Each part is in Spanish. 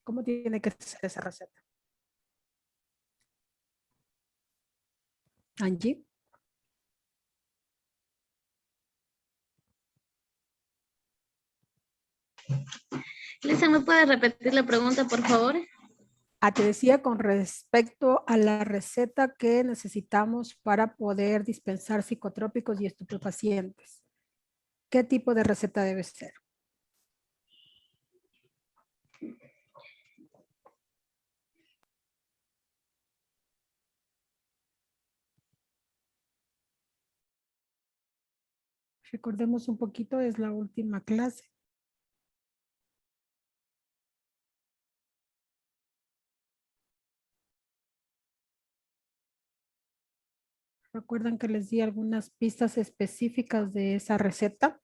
¿Cómo tiene que ser esa receta? Angie. Lisa, ¿me puede repetir la pregunta, por favor? Te decía con respecto a la receta que necesitamos para poder dispensar psicotrópicos y estupefacientes. ¿Qué tipo de receta debe ser? Recordemos un poquito, es la última clase. ¿Recuerdan que les di algunas pistas específicas de esa receta?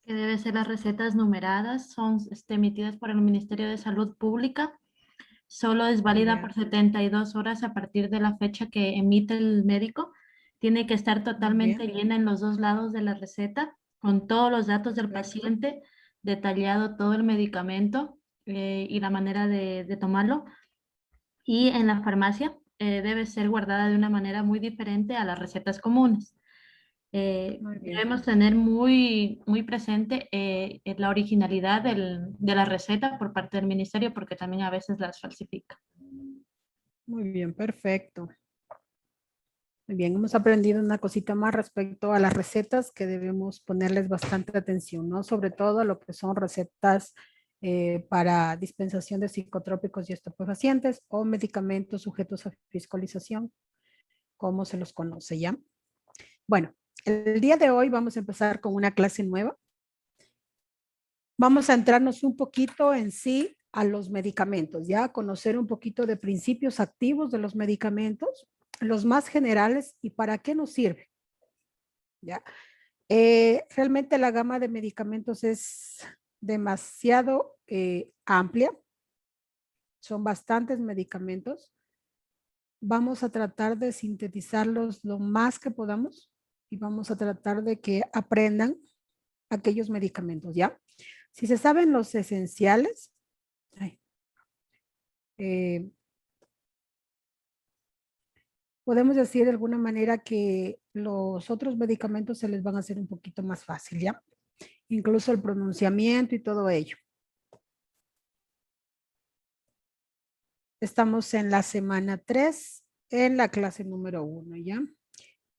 Que debe ser las recetas numeradas, son emitidas por el Ministerio de Salud Pública. Solo es válida por 72 horas a partir de la fecha que emite el médico. Tiene que estar totalmente llena en los dos lados de la receta, con todos los datos del paciente, detallado todo el medicamento y la manera de tomarlo. Y en la farmacia debe ser guardada de una manera muy diferente a las recetas comunes. Debemos tener muy presente la originalidad de la receta por parte del ministerio, porque también a veces las falsifica. Muy bien, perfecto. Muy bien, hemos aprendido una cosita más respecto a las recetas que debemos ponerles bastante atención, ¿no? Sobre todo lo que son recetas para dispensación de psicotrópicos y estupefacientes o medicamentos sujetos a fiscalización, como se los conoce ya. Bueno, el día de hoy vamos a empezar con una clase nueva. Vamos a entrarnos un poquito en sí a los medicamentos, ya conocer un poquito de principios activos de los medicamentos, los más generales y para qué nos sirve. ¿Ya? Realmente la gama de medicamentos es demasiado amplia, son bastantes medicamentos. Vamos a tratar de sintetizarlos lo más que podamos y vamos a tratar de que aprendan aquellos medicamentos, ¿ya? Si se saben los esenciales, podemos decir de alguna manera que los otros medicamentos se les van a hacer un poquito más fácil, ¿ya? Incluso el pronunciamiento y todo ello. Estamos en la semana 3, en la clase número 1, ¿ya?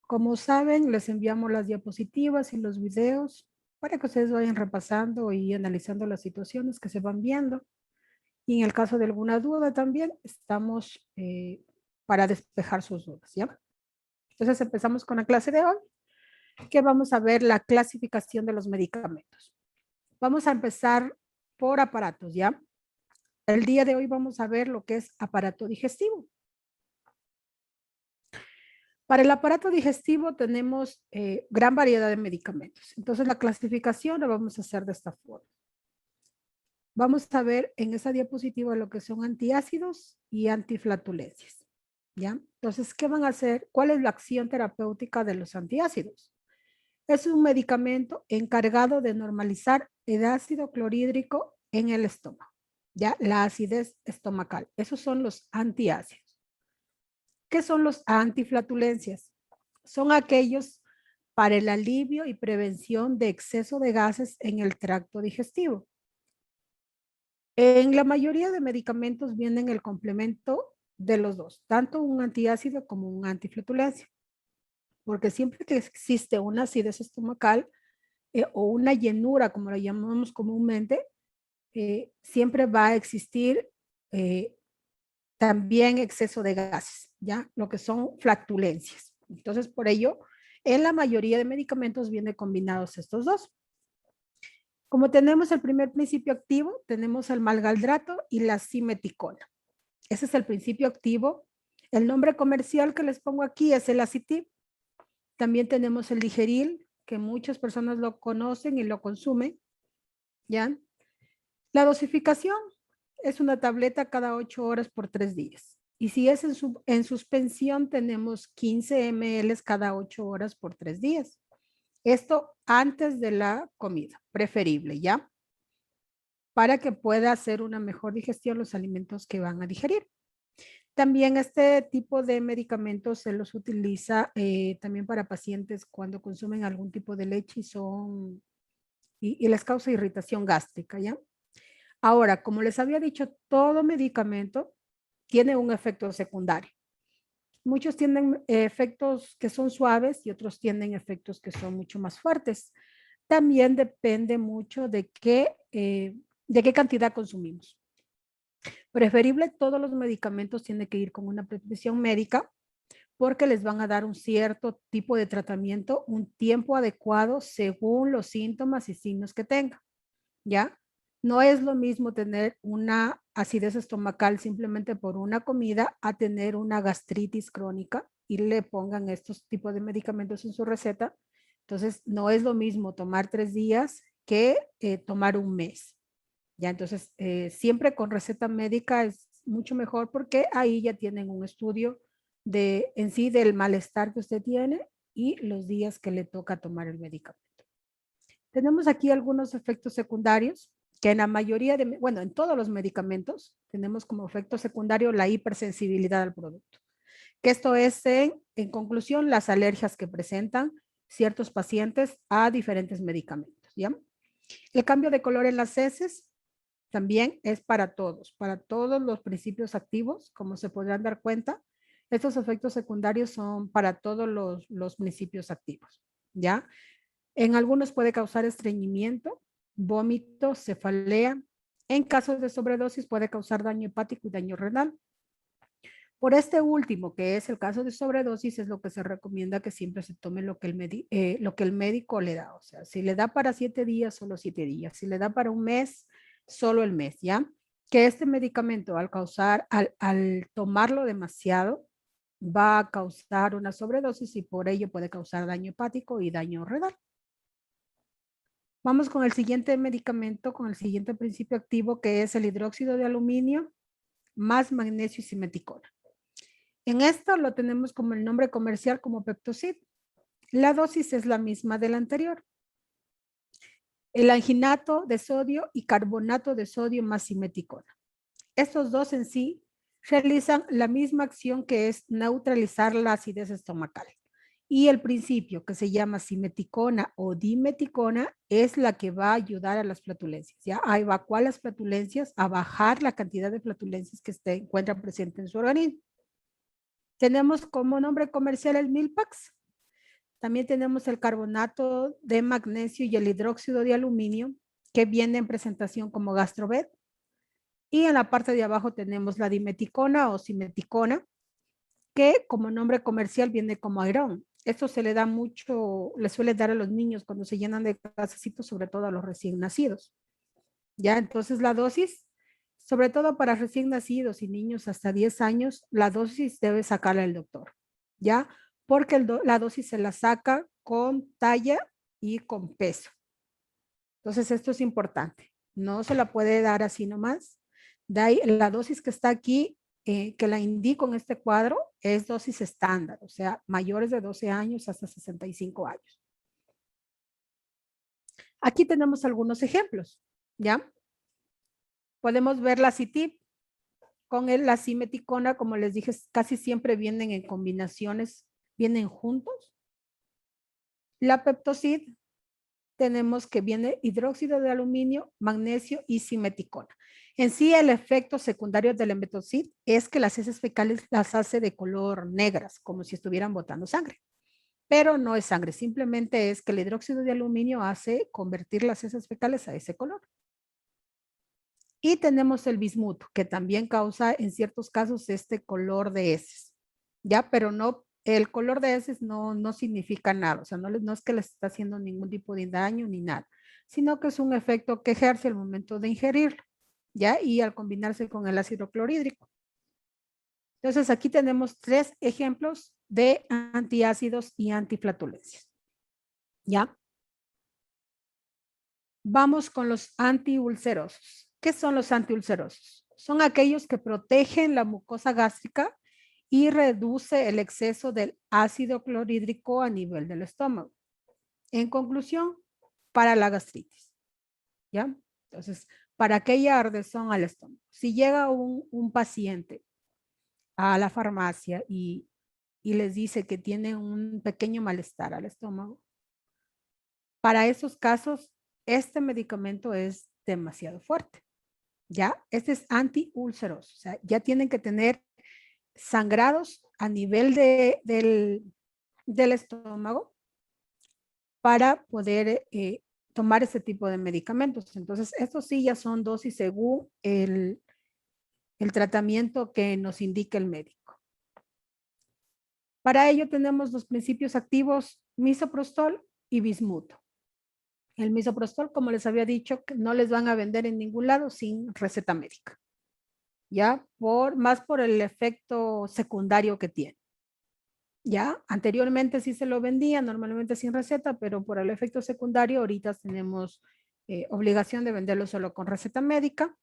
Como saben, les enviamos las diapositivas y los videos para que ustedes vayan repasando y analizando las situaciones que se van viendo. Y en el caso de alguna duda también, estamos para despejar sus dudas, ¿ya? Entonces empezamos con la clase de hoy, que vamos a ver la clasificación de los medicamentos. Vamos a empezar por aparatos, ¿ya? El día de hoy vamos a ver lo que es aparato digestivo. Para el aparato digestivo tenemos gran variedad de medicamentos. Entonces la clasificación la vamos a hacer de esta forma. Vamos a ver en esa diapositiva lo que son antiácidos y antiflatulencias. ¿Ya? Entonces, ¿qué van a hacer? ¿Cuál es la acción terapéutica de los antiácidos? Es un medicamento encargado de normalizar el ácido clorhídrico en el estómago. ¿Ya? La acidez estomacal. Esos son los antiácidos. ¿Qué son los antiflatulencias? Son aquellos para el alivio y prevención de exceso de gases en el tracto digestivo. En la mayoría de medicamentos vienen el complemento de los dos, tanto un antiácido como un antiflatulencia, porque siempre que existe una acidez estomacal o una llenura, como la llamamos comúnmente, siempre va a existir también exceso de gases, ¿ya? Lo que son flatulencias. Entonces, por ello, en la mayoría de medicamentos vienen combinados estos dos. Como tenemos el primer principio activo, tenemos el malgaldrato y la simeticona. Ese es el principio activo. El nombre comercial que les pongo aquí es el Acitib. También tenemos el digeril, que muchas personas lo conocen y lo consumen, ¿ya? La dosificación es una tableta cada 8 horas por 3 días. Y si es en suspensión, tenemos 15 ml cada 8 horas por 3 días. Esto antes de la comida, preferible, ¿ya? para que pueda hacer una mejor digestión los alimentos que van a digerir. También este tipo de medicamentos se los utiliza también para pacientes cuando consumen algún tipo de leche y les causa irritación gástrica, ¿ya? Ahora, como les había dicho, todo medicamento tiene un efecto secundario. Muchos tienen efectos que son suaves y otros tienen efectos que son mucho más fuertes. También depende mucho de qué cantidad consumimos. Preferible, todos los medicamentos tienen que ir con una prescripción médica porque les van a dar un cierto tipo de tratamiento, un tiempo adecuado según los síntomas y signos que tenga, ¿ya? No es lo mismo tener una acidez estomacal simplemente por una comida a tener una gastritis crónica y le pongan estos tipos de medicamentos en su receta. Entonces, no es lo mismo tomar 3 días que tomar un mes. Ya, entonces, siempre con receta médica es mucho mejor porque ahí ya tienen un estudio en sí del malestar que usted tiene y los días que le toca tomar el medicamento. Tenemos aquí algunos efectos secundarios que en la mayoría bueno, en todos los medicamentos tenemos como efecto secundario la hipersensibilidad al producto. Que esto es, en conclusión, las alergias que presentan ciertos pacientes a diferentes medicamentos, ¿ya? El cambio de color en las heces también es para todos los principios activos, como se podrán dar cuenta. Estos efectos secundarios son para todos los principios activos, ¿ya? En algunos puede causar estreñimiento, vómito, cefalea. En casos de sobredosis puede causar daño hepático y daño renal. Por este último, que es el caso de sobredosis, es lo que se recomienda que siempre se tome lo que el médico le da. O sea, si le da para 7 días, solo 7 días. Si le da para un mes, solo el mes, ¿ya? Que este medicamento al tomarlo demasiado, va a causar una sobredosis y por ello puede causar daño hepático y daño renal. Vamos con el siguiente medicamento, con el siguiente principio activo, que es el hidróxido de aluminio más magnesio y simeticona. En esto lo tenemos como el nombre comercial como Peptocid. La dosis es la misma de la anterior. El anginato de sodio y carbonato de sodio más simeticona. Estos dos en sí realizan la misma acción que es neutralizar la acidez estomacal. Y el principio que se llama simeticona o dimeticona es la que va a ayudar a las flatulencias, ¿ya? A evacuar las flatulencias, a bajar la cantidad de flatulencias que se encuentran presentes en su organismo. Tenemos como nombre comercial el Milpax. También tenemos el carbonato de magnesio y el hidróxido de aluminio, que viene en presentación como Gastrobet. Y en la parte de abajo tenemos la dimeticona o simeticona, que como nombre comercial viene como Airón. Esto se le da mucho, le suele dar a los niños cuando se llenan de gasecitos, sobre todo a los recién nacidos. Ya, entonces la dosis, sobre todo para recién nacidos y niños hasta 10 años, la dosis debe sacarla el doctor, ¿ya? Porque la dosis se la saca con talla y con peso. Entonces esto es importante. No se la puede dar así nomás. De ahí, la dosis que está aquí, que la indico en este cuadro, es dosis estándar, o sea, mayores de 12 años hasta 65 años. Aquí tenemos algunos ejemplos, ¿ya? Podemos ver la CITIP con la simeticona, como les dije, casi siempre vienen en combinaciones, vienen juntos. La Peptocid, tenemos que viene hidróxido de aluminio, magnesio y simeticona. En sí, el efecto secundario del Peptocid es que las heces fecales las hace de color negras, como si estuvieran botando sangre. Pero no es sangre, simplemente es que el hidróxido de aluminio hace convertir las heces fecales a ese color. Y tenemos el bismuto, que también causa en ciertos casos este color de heces, ¿ya? Pero no, el color de heces no significa nada, o sea, no es que les está haciendo ningún tipo de daño ni nada, sino que es un efecto que ejerce al momento de ingerirlo, ¿ya? Y al combinarse con el ácido clorhídrico. Entonces, aquí tenemos 3 ejemplos de antiácidos y antiflatulencias, ¿ya? Vamos con los antiulcerosos. ¿Qué son los antiulcerosos? Son aquellos que protegen la mucosa gástrica y reduce el exceso del ácido clorhídrico a nivel del estómago. En conclusión, para la gastritis, ¿ya? Entonces, para aquella ardezón al estómago. Si llega un paciente a la farmacia y les dice que tiene un pequeño malestar al estómago, para esos casos, este medicamento es demasiado fuerte. ¿Ya? Este es antiulceroso. O sea, ya tienen que tener sangrados a nivel del estómago para poder tomar ese tipo de medicamentos. Entonces, estos sí ya son dosis según el tratamiento que nos indique el médico. Para ello tenemos los principios activos misoprostol y bismuto. El misoprostol, como les había dicho, no les van a vender en ningún lado sin receta médica. ¿Ya? Más por el efecto secundario que tiene. ¿Ya? Anteriormente sí se lo vendía, normalmente sin receta, pero por el efecto secundario ahorita tenemos obligación de venderlo solo con receta médica.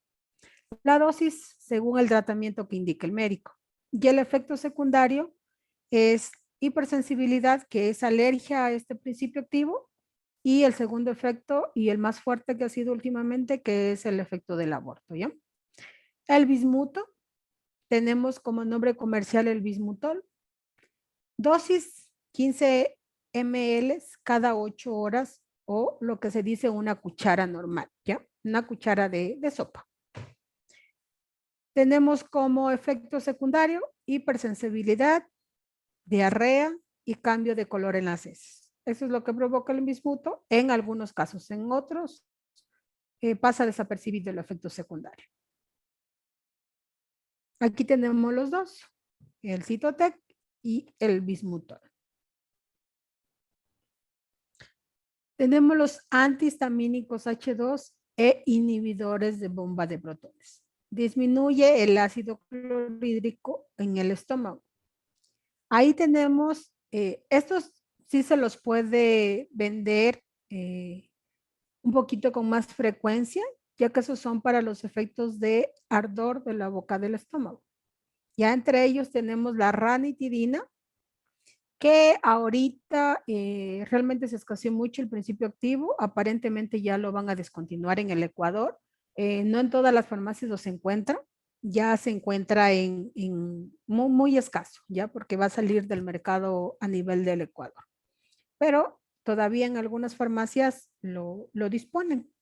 La dosis según el tratamiento que indique el médico. Y el efecto secundario es hipersensibilidad, que es alergia a este principio activo, y el segundo efecto, y el más fuerte que ha sido últimamente, que es el efecto del aborto, ¿ya? El bismuto, tenemos como nombre comercial el bismutol. Dosis 15 ml cada 8 horas o lo que se dice una cuchara normal, ¿ya? Una cuchara de sopa. Tenemos como efecto secundario hipersensibilidad, diarrea y cambio de color en las heces. Eso es lo que provoca el bismuto en algunos casos. En otros pasa desapercibido el efecto secundario. Aquí tenemos los dos, el Cytotec y el bismutol. Tenemos los antihistamínicos H2 e inhibidores de bomba de protones. Disminuye el ácido clorhídrico en el estómago. Ahí tenemos, estos sí se los puede vender un poquito con más frecuencia, ya que esos son para los efectos de ardor de la boca del estómago. Ya entre ellos tenemos la ranitidina, que ahorita realmente se escaseó mucho el principio activo, aparentemente ya lo van a descontinuar en el Ecuador, no en todas las farmacias se encuentra, ya se encuentra muy, muy escaso, ya porque va a salir del mercado a nivel del Ecuador, pero todavía en algunas farmacias lo disponen.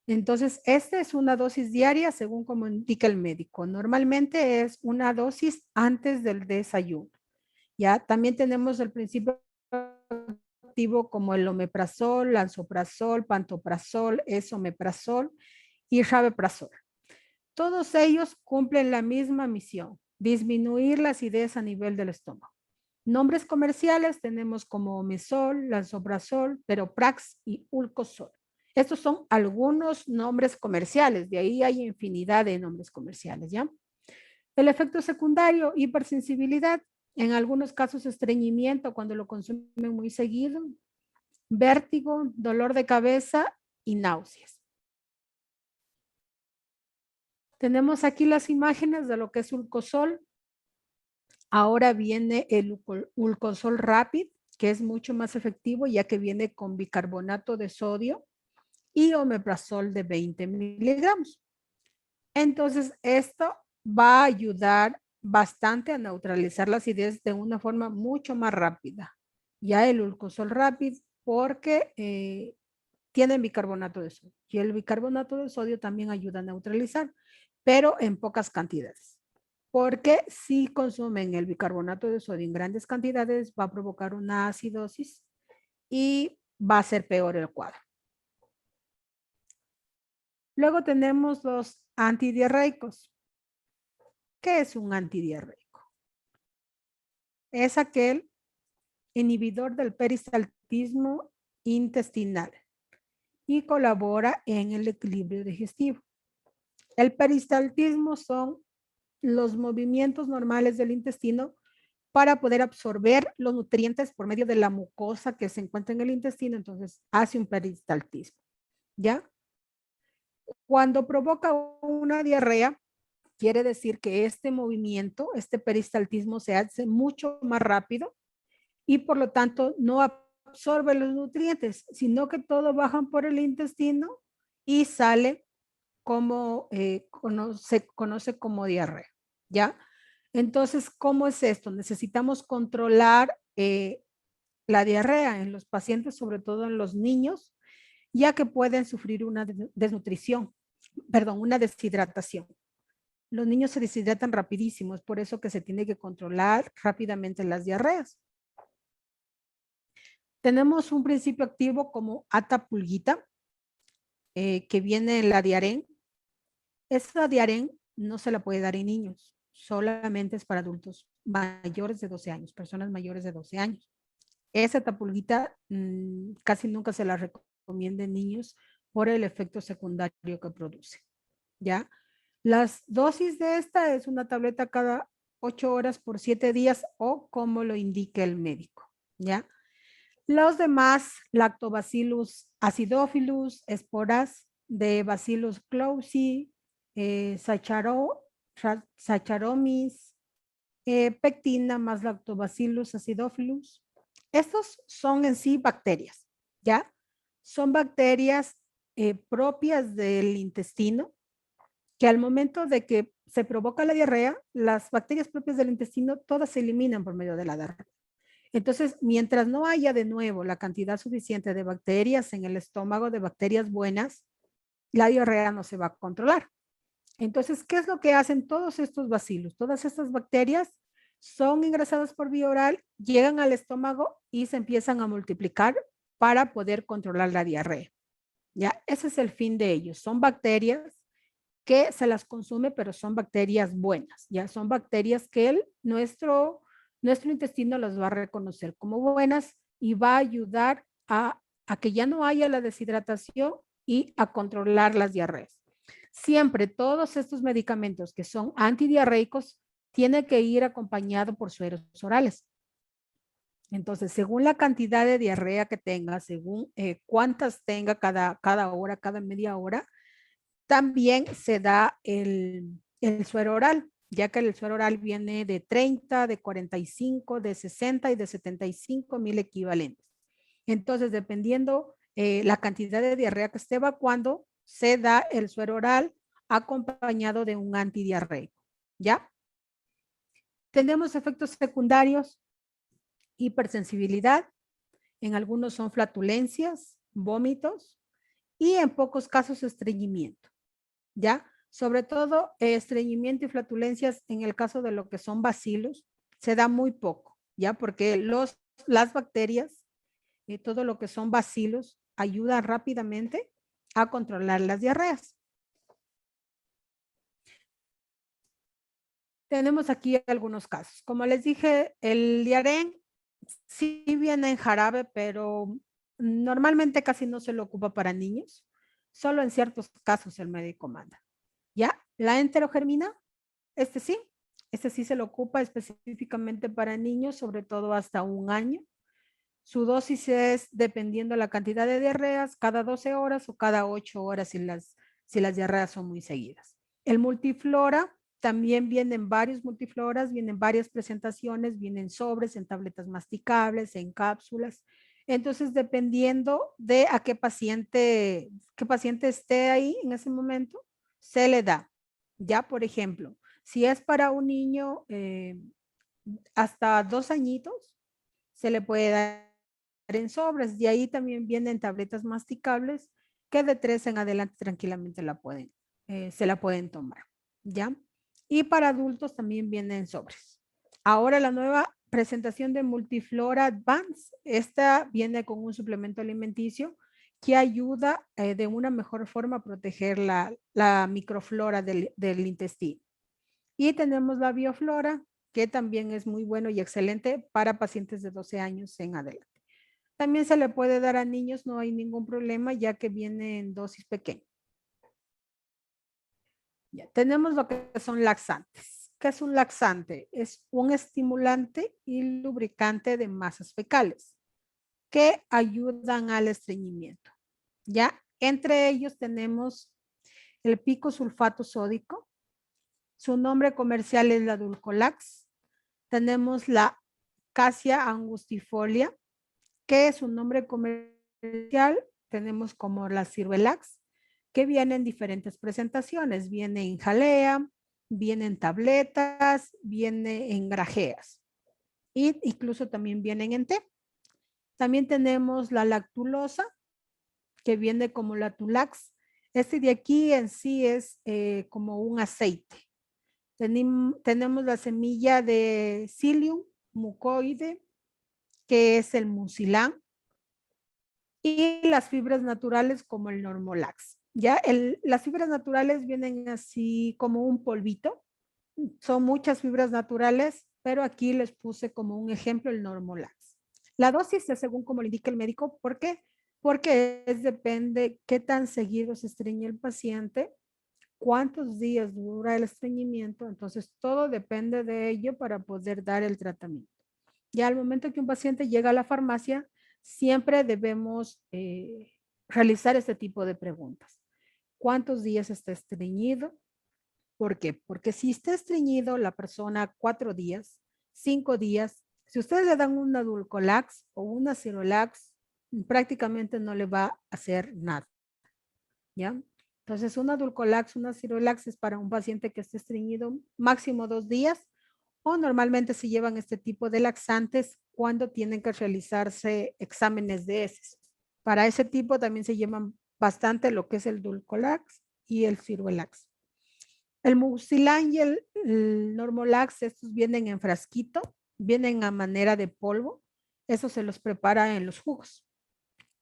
Entonces, esta es una dosis diaria según como indica el médico. Normalmente es una dosis antes del desayuno. Ya también tenemos el principio activo como el omeprazol, lansoprazol, pantoprazol, esomeprazol y rabeprazol. Todos ellos cumplen la misma misión, disminuir la acidez a nivel del estómago. Nombres comerciales tenemos como omesol, lansoprazol, peroprax y ulcosol. Estos son algunos nombres comerciales, de ahí hay infinidad de nombres comerciales, ¿ya? El efecto secundario, hipersensibilidad, en algunos casos estreñimiento cuando lo consumen muy seguido, vértigo, dolor de cabeza y náuseas. Tenemos aquí las imágenes de lo que es ulcosol. Ahora viene el ulcosol rápido, que es mucho más efectivo ya que viene con bicarbonato de sodio y omeprazol de 20 miligramos. Entonces, esto va a ayudar bastante a neutralizar la acidez de una forma mucho más rápida. Ya el ulcosol rápido porque tiene bicarbonato de sodio y el bicarbonato de sodio también ayuda a neutralizar, pero en pocas cantidades. Porque si consumen el bicarbonato de sodio en grandes cantidades va a provocar una acidosis y va a ser peor el cuadro. Luego tenemos los antidiarreicos. ¿Qué es un antidiarreico? Es aquel inhibidor del peristaltismo intestinal y colabora en el equilibrio digestivo. El peristaltismo son los movimientos normales del intestino para poder absorber los nutrientes por medio de la mucosa que se encuentra en el intestino, entonces hace un peristaltismo, ¿ya? Cuando provoca una diarrea, quiere decir que este movimiento, este peristaltismo se hace mucho más rápido y por lo tanto no absorbe los nutrientes, sino que todo bajan por el intestino y sale como, se conoce como diarrea, ¿ya? Entonces, ¿cómo es esto? Necesitamos controlar la diarrea en los pacientes, sobre todo en los niños, ya que pueden sufrir una desnutrición, perdón, una deshidratación. Los niños se deshidratan rapidísimo, es por eso que se tiene que controlar rápidamente las diarreas. Tenemos un principio activo como atapulgita, que viene en la diarén. Esta diarén no se la puede dar en niños, solamente es para adultos mayores de 12 años, personas mayores de 12 años. Esa tapulguita casi nunca se la recomienda en niños por el efecto secundario que produce, ¿ya? Las dosis de esta es una tableta cada 8 horas por 7 días o como lo indique el médico, ¿ya? Los demás, Lactobacillus acidophilus, esporas de Bacillus clausii, Saccharomyces, pectina más Lactobacillus acidophilus. Estos son en sí bacterias, ¿ya? Son bacterias propias del intestino que al momento de que se provoca la diarrea, las bacterias propias del intestino todas se eliminan por medio de la diarrea. Entonces, mientras no haya de nuevo la cantidad suficiente de bacterias en el estómago, de bacterias buenas, la diarrea no se va a controlar. Entonces, ¿qué es lo que hacen todos estos bacilos? Todas estas bacterias son ingresadas por vía oral, llegan al estómago y se empiezan a multiplicar para poder controlar la diarrea. Ya, ese es el fin de ellos. Son bacterias que se las consume, pero son bacterias buenas. Ya son bacterias que nuestro intestino las va a reconocer como buenas y va a ayudar a que ya no haya la deshidratación y a controlar las diarreas. Siempre todos estos medicamentos que son antidiarreicos tienen que ir acompañado por sueros orales. Entonces, según la cantidad de diarrea que tenga, según cuántas tenga cada hora, cada media hora, también se da el suero oral, ya que el suero oral viene de 30, de 45, de 60 y de 75 mil equivalentes. Entonces, dependiendo la cantidad de diarrea que esté evacuando, se da el suero oral acompañado de un antidiarreico, ¿ya? Tenemos efectos secundarios, hipersensibilidad, en algunos son flatulencias, vómitos y en pocos casos estreñimiento, ¿ya? Sobre todo estreñimiento y flatulencias en el caso de lo que son bacilos, se da muy poco, ¿ya? Porque las bacterias y todo lo que son bacilos ayuda rápidamente a controlar las diarreas. Tenemos aquí algunos casos. Como les dije, el diarén sí viene en jarabe, pero normalmente casi no se lo ocupa para niños. Solo en ciertos casos el médico manda. ¿Ya? La enterogermina, este sí se lo ocupa específicamente para niños, sobre todo hasta 1 año. Su dosis es dependiendo de la cantidad de diarreas, cada 12 horas o cada 8 horas si las diarreas son muy seguidas. El multiflora, también vienen varios multifloras, vienen varias presentaciones, vienen sobres, en tabletas masticables, en cápsulas. Entonces, dependiendo de a qué paciente esté ahí en ese momento, se le da. Ya, por ejemplo, si es para un niño hasta 2 añitos, se le puede dar en sobres. De ahí también vienen tabletas masticables que de 3 en adelante tranquilamente se la pueden tomar, ¿ya? Y para adultos también vienen sobres. Ahora la nueva presentación de Multiflora Advance, esta viene con un suplemento alimenticio que ayuda de una mejor forma a proteger la microflora del intestino. Y tenemos la bioflora, que también es muy bueno y excelente para pacientes de 12 años en adelante. También se le puede dar a niños, no hay ningún problema, ya que viene en dosis pequeñas. Ya, tenemos lo que son laxantes. ¿Qué es un laxante? Es un estimulante y lubricante de masas fecales que ayudan al estreñimiento. Ya, entre ellos tenemos el picosulfato sódico. Su nombre comercial es la Dulcolax. Tenemos la Cassia angustifolia, que es un nombre comercial, tenemos como la Cirvelax. que viene en diferentes presentaciones. Viene en jalea, viene en tabletas, viene en grajeas. Y incluso también vienen en té. También tenemos la lactulosa, que viene como la Tulax. Este de aquí en sí es como un aceite. Tenemos la semilla de Psyllium mucoide, que es el mucilán, y las fibras naturales como el Normolax. Ya las fibras naturales vienen así como un polvito. Son muchas fibras naturales, pero aquí les puse como un ejemplo el Normolax. La dosis es según como le indica el médico. ¿Por qué? Porque depende qué tan seguido se estreñe el paciente, cuántos días dura el estreñimiento. Entonces, todo depende de ello para poder dar el tratamiento. Ya al momento que un paciente llega a la farmacia, siempre debemos realizar este tipo de preguntas. ¿Cuántos días está estreñido? ¿Por qué? Porque si está estreñido la persona 4 días, 5 días, si ustedes le dan una Dulcolax o una Cirolax, prácticamente no le va a hacer nada. ¿Ya? Entonces, una Dulcolax, una Cirolax es para un paciente que esté estreñido máximo 2 días, o normalmente se llevan este tipo de laxantes cuando tienen que realizarse exámenes de heces. Para ese tipo también se llevan bastante lo que es el Dulcolax y el Ciruelax. El Mucilán y el Normolax, estos vienen en frasquito, vienen a manera de polvo. Eso se los prepara en los jugos.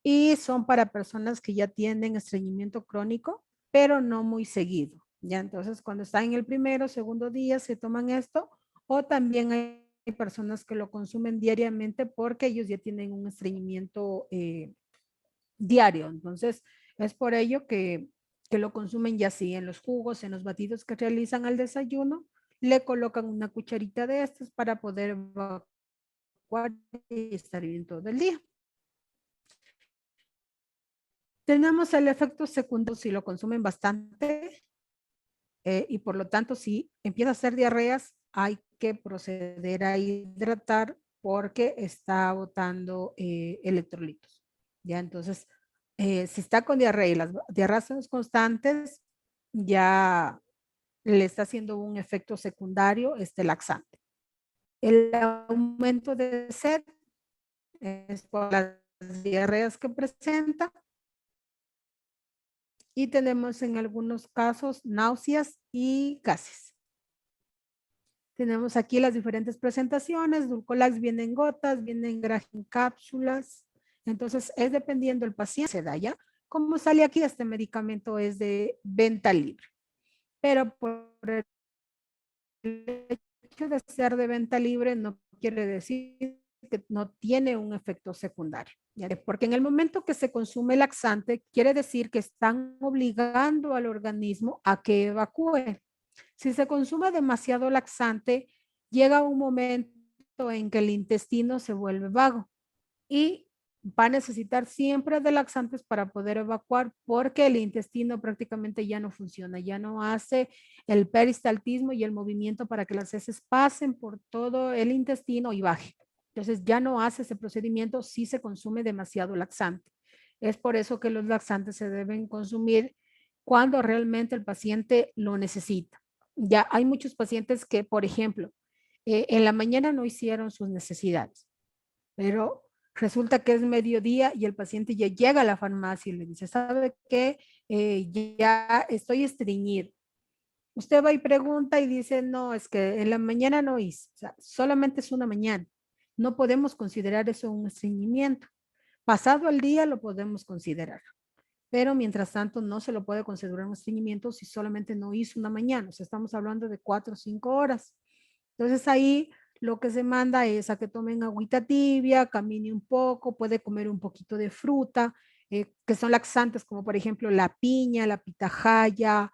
Y son para personas que ya tienen estreñimiento crónico, pero no muy seguido. Ya, entonces cuando están en el primero, segundo día se toman esto, o también hay personas que lo consumen diariamente porque ellos ya tienen un estreñimiento diario. Entonces es por ello que lo consumen ya así en los jugos, en los batidos que realizan al desayuno, le colocan una cucharita de estas para poder evacuar y estar bien todo el día. Tenemos el efecto secundario si lo consumen bastante y por lo tanto si empieza a hacer diarreas hay que proceder a hidratar porque está botando electrolitos. Ya entonces si está con diarrea y las diarreas son constantes ya le está haciendo un efecto secundario este laxante. El aumento de sed es por las diarreas que presenta. Y tenemos en algunos casos náuseas y gases. Tenemos aquí las diferentes presentaciones. Dulcolax viene en gotas, viene en en cápsulas. Entonces es dependiendo del paciente, se da ya. Como sale aquí, este medicamento es de venta libre. Pero por el hecho de ser de venta libre no quiere decir que no tiene un efecto secundario. Porque en el momento que se consume laxante, quiere decir que están obligando al organismo a que evacúe. Si se consume demasiado laxante, llega un momento en que el intestino se vuelve vago y va a necesitar siempre de laxantes para poder evacuar porque el intestino prácticamente ya no funciona, ya no hace el peristaltismo y el movimiento para que las heces pasen por todo el intestino y baje. Entonces ya no hace ese procedimiento si se consume demasiado laxante. Es por eso que los laxantes se deben consumir cuando realmente el paciente lo necesita. Ya hay muchos pacientes que, por ejemplo, en la mañana no hicieron sus necesidades, pero resulta que es mediodía y el paciente ya llega a la farmacia y le dice, ¿sabe qué? Ya estoy estreñido. Usted va y pregunta y dice, no, es que en la mañana no hice, o sea, solamente es una mañana. No podemos considerar eso un estreñimiento. Pasado el día lo podemos considerar, pero mientras tanto no se lo puede considerar un estreñimiento si solamente no hizo una mañana, o sea, estamos hablando de 4 o 5 horas. Entonces ahí lo que se manda es a que tomen agüita tibia, camine un poco, puede comer un poquito de fruta, que son laxantes como por ejemplo la piña, la pitahaya,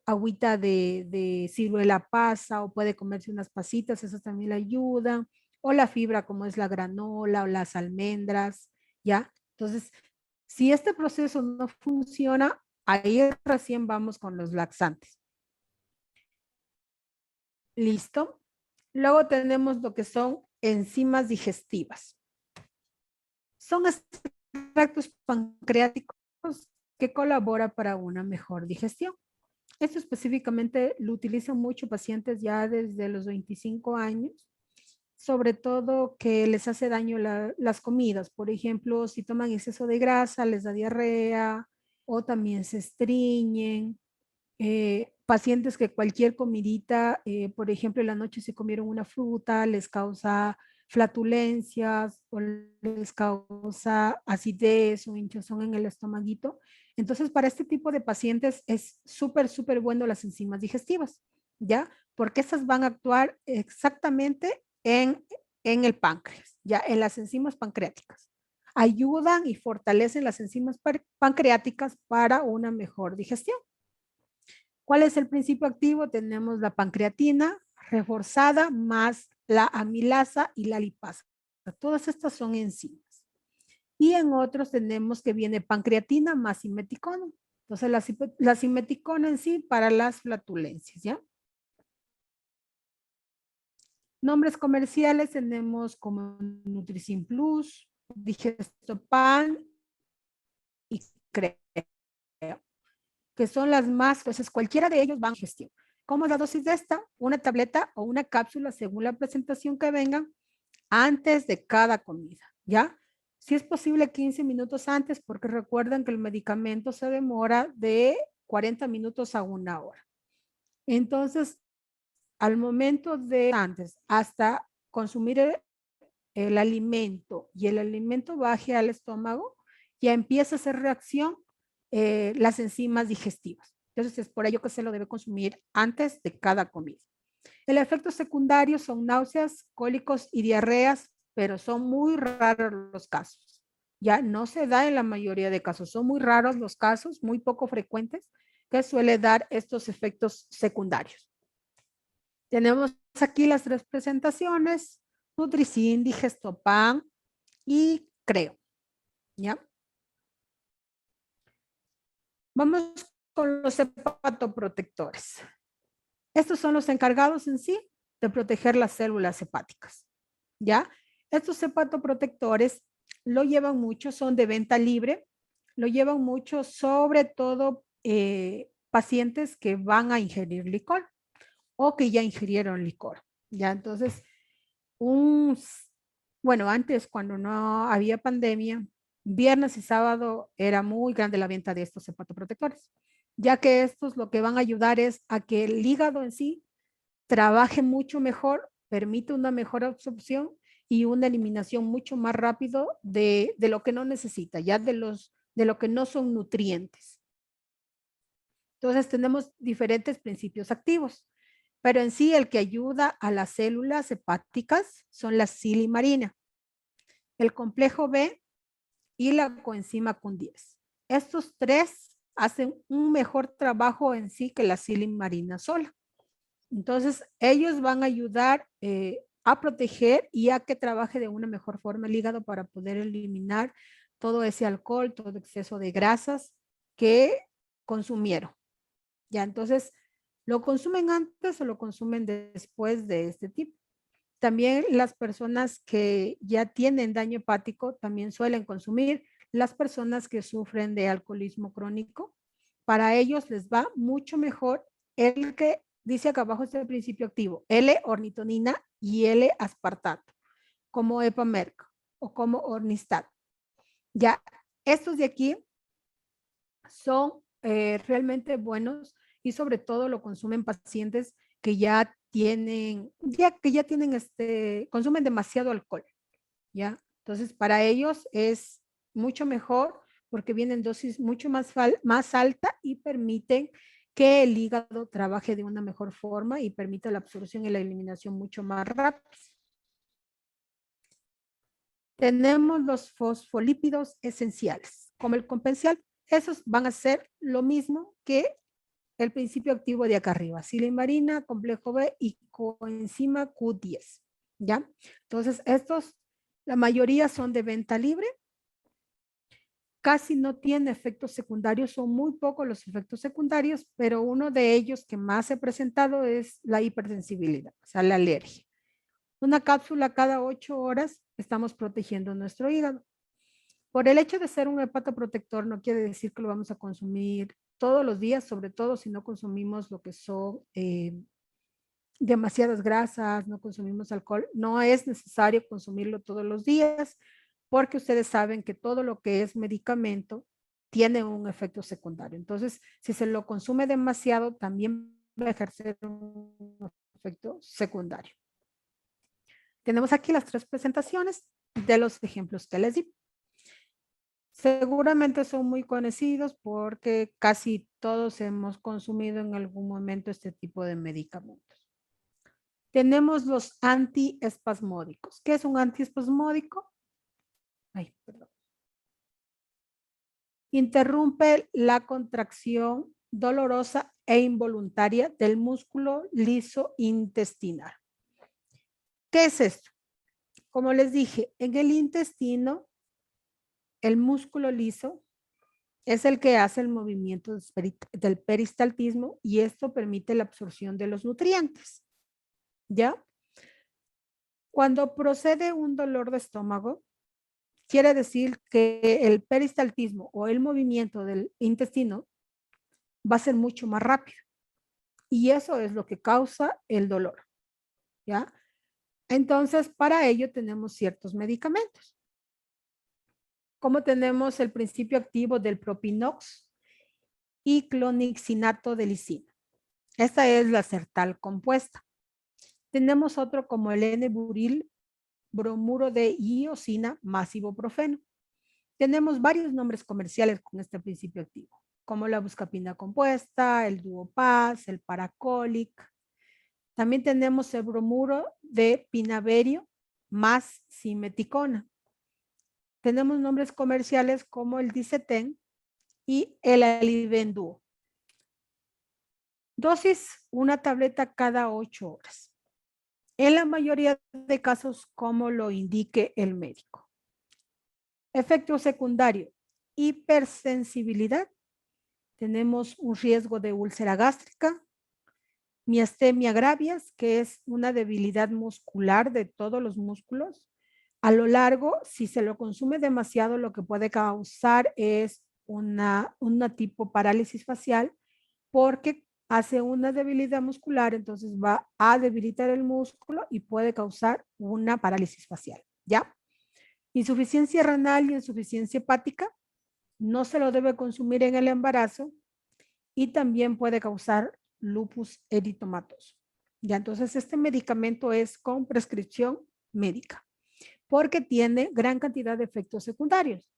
agüita de ciruela pasa o puede comerse unas pasitas, esas también le ayudan, o la fibra como es la granola o las almendras, ¿ya? Entonces, si este proceso no funciona, ahí recién vamos con los laxantes. ¿Listo? Luego tenemos lo que son enzimas digestivas. Son extractos pancreáticos que colabora para una mejor digestión. Esto específicamente lo utilizan mucho pacientes ya desde los 25 años, sobre todo que les hace daño las comidas. Por ejemplo, si toman exceso de grasa, les da diarrea o también se estreñen. Pacientes que cualquier comidita, por ejemplo, en la noche se comieron una fruta, les causa flatulencias o les causa acidez o hinchazón en el estomaguito. Entonces, para este tipo de pacientes es súper, súper bueno las enzimas digestivas, ¿ya? Porque estas van a actuar exactamente en el páncreas, ya en las enzimas pancreáticas. Ayudan y fortalecen las enzimas pancreáticas para una mejor digestión. ¿Cuál es el principio activo? Tenemos la pancreatina reforzada más la amilasa y la lipasa. Todas estas son enzimas. Y en otros tenemos que viene pancreatina más simeticona. Entonces la simeticona en sí para las flatulencias, ¿ya? Nombres comerciales tenemos como Nutricin Plus, Digestopan y Creo, que son las más, entonces cualquiera de ellos van a gestión. ¿Cómo es la dosis de esta? Una tableta o una cápsula según la presentación que venga antes de cada comida, ¿ya? Si es posible 15 minutos antes, porque recuerden que el medicamento se demora de 40 minutos a 1 hora. Entonces, al momento de antes, hasta consumir el alimento y el alimento baje al estómago, ya empieza a hacer reacción las enzimas digestivas. Entonces es por ello que se lo debe consumir antes de cada comida. El efecto secundario son náuseas, cólicos y diarreas, pero son muy raros los casos. Ya no se da en la mayoría de casos, son muy raros los casos, muy poco frecuentes, que suele dar estos efectos secundarios. Tenemos aquí las 3 presentaciones, Nutricin, Digestopan y Creo, ¿ya? Vamos con los hepatoprotectores. Estos son los encargados en sí de proteger las células hepáticas, ¿ya? Estos hepatoprotectores lo llevan mucho, son de venta libre, lo llevan mucho sobre todo pacientes que van a ingerir licor o que ya ingirieron licor, ¿ya? Entonces, bueno, antes cuando no había pandemia, viernes y sábado era muy grande la venta de estos hepatoprotectores, ya que estos lo que van a ayudar es a que el hígado en sí trabaje mucho mejor, permite una mejor absorción y una eliminación mucho más rápido de lo que no necesita, ya de lo que no son nutrientes. Entonces tenemos diferentes principios activos, pero en sí el que ayuda a las células hepáticas son la silimarina, el complejo B y la coenzima Q10. Estos 3 hacen un mejor trabajo en sí que la silimarina sola. Entonces, ellos van a ayudar a proteger y a que trabaje de una mejor forma el hígado para poder eliminar todo ese alcohol, todo exceso de grasas que consumieron. Ya, entonces, ¿lo consumen antes o lo consumen después de este tipo? También las personas que ya tienen daño hepático también suelen consumir. Las personas que sufren de alcoholismo crónico, para ellos les va mucho mejor el que dice acá abajo este principio activo, L-ornitonina y L-aspartato, como Epamerc o como Ornistat. Ya, estos de aquí son realmente buenos y sobre todo lo consumen pacientes que ya tienen, consumen demasiado alcohol, ¿ya? Entonces, para ellos es mucho mejor porque vienen dosis mucho más alta y permiten que el hígado trabaje de una mejor forma y permita la absorción y la eliminación mucho más rápida. Tenemos los fosfolípidos esenciales, como el compensial. Esos van a ser lo mismo que el principio activo de acá arriba, silimarina, complejo B y coenzima Q10, ¿ya? Entonces, estos, la mayoría son de venta libre, casi no tiene efectos secundarios, son muy pocos los efectos secundarios, pero uno de ellos que más he presentado es la hipersensibilidad, o sea, la alergia. Una cápsula cada 8 horas estamos protegiendo nuestro hígado. Por el hecho de ser un hepatoprotector no quiere decir que lo vamos a consumir todos los días, sobre todo si no consumimos lo que son demasiadas grasas, no consumimos alcohol. No es necesario consumirlo todos los días porque ustedes saben que todo lo que es medicamento tiene un efecto secundario. Entonces, si se lo consume demasiado, también va a ejercer un efecto secundario. Tenemos aquí las 3 presentaciones de los ejemplos que les di. Seguramente son muy conocidos porque casi todos hemos consumido en algún momento este tipo de medicamentos. Tenemos los antiespasmódicos. ¿Qué es un antiespasmódico? Ay, perdón. Interrumpe la contracción dolorosa e involuntaria del músculo liso intestinal. ¿Qué es esto? Como les dije, en el intestino, el músculo liso es el que hace el movimiento del peristaltismo y esto permite la absorción de los nutrientes. ¿Ya? Cuando procede un dolor de estómago, quiere decir que el peristaltismo o el movimiento del intestino va a ser mucho más rápido. Y eso es lo que causa el dolor. ¿Ya? Entonces, para ello tenemos ciertos medicamentos. Como tenemos el principio activo del propinox y clonixinato de lisina. Esta es la Sertal compuesta. Tenemos otro como el N-buril bromuro de iosina más ibuprofeno. Tenemos varios nombres comerciales con este principio activo, como la buscapina compuesta, el duopaz, el paracolic. También tenemos el bromuro de pinaverio más simeticona. Tenemos nombres comerciales como el Diceten y el Alivenduo. Dosis, una tableta cada 8 horas. En la mayoría de casos, como lo indique el médico. Efecto secundario, hipersensibilidad. Tenemos un riesgo de úlcera gástrica, miastenia gravias, que es una debilidad muscular de todos los músculos. A lo largo, si se lo consume demasiado, lo que puede causar es una tipo parálisis facial, porque hace una debilidad muscular, entonces va a debilitar el músculo y puede causar una parálisis facial, ¿ya? Insuficiencia renal y insuficiencia hepática, no se lo debe consumir en el embarazo y también puede causar lupus eritomatoso. Ya, entonces este medicamento es con prescripción médica porque tiene gran cantidad de efectos secundarios.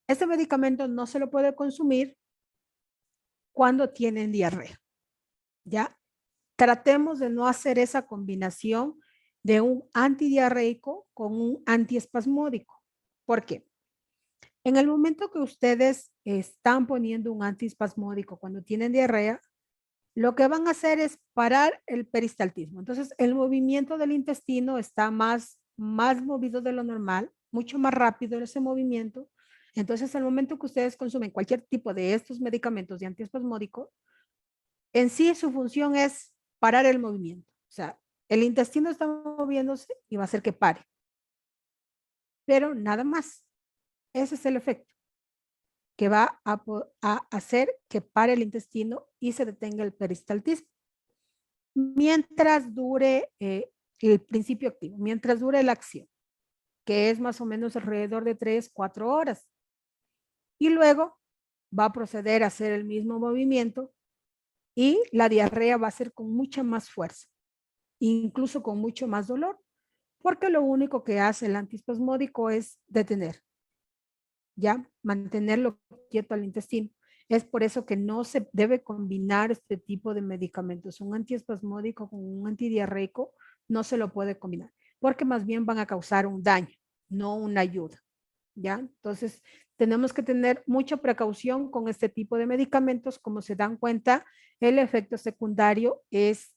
Este medicamento no se lo puede consumir cuando tienen diarrea. ¿Ya? Tratemos de no hacer esa combinación de un antidiarreico con un antiespasmódico. ¿Por qué? En el momento que ustedes están poniendo un antiespasmódico cuando tienen diarrea, lo que van a hacer es parar el peristaltismo. Entonces, el movimiento del intestino está más movido de lo normal, mucho más rápido ese movimiento. Entonces, al momento que ustedes consumen cualquier tipo de estos medicamentos de antiespasmódico, en sí su función es parar el movimiento. O sea, el intestino está moviéndose y va a hacer que pare. Pero nada más. Ese es el efecto que va a hacer que pare el intestino y se detenga el peristaltismo. Mientras dure el principio activo, mientras dure la acción, que es más o menos alrededor de 3, 4 horas. Y luego va a proceder a hacer el mismo movimiento y la diarrea va a ser con mucha más fuerza, incluso con mucho más dolor, porque lo único que hace el antiespasmódico es detener, ya, mantenerlo quieto al intestino. Es por eso que no se debe combinar este tipo de medicamentos. Un antiespasmódico con un antidiarreico no se lo puede combinar, porque más bien van a causar un daño, no una ayuda. ¿Ya? Entonces, tenemos que tener mucha precaución con este tipo de medicamentos. Como se dan cuenta, el efecto secundario es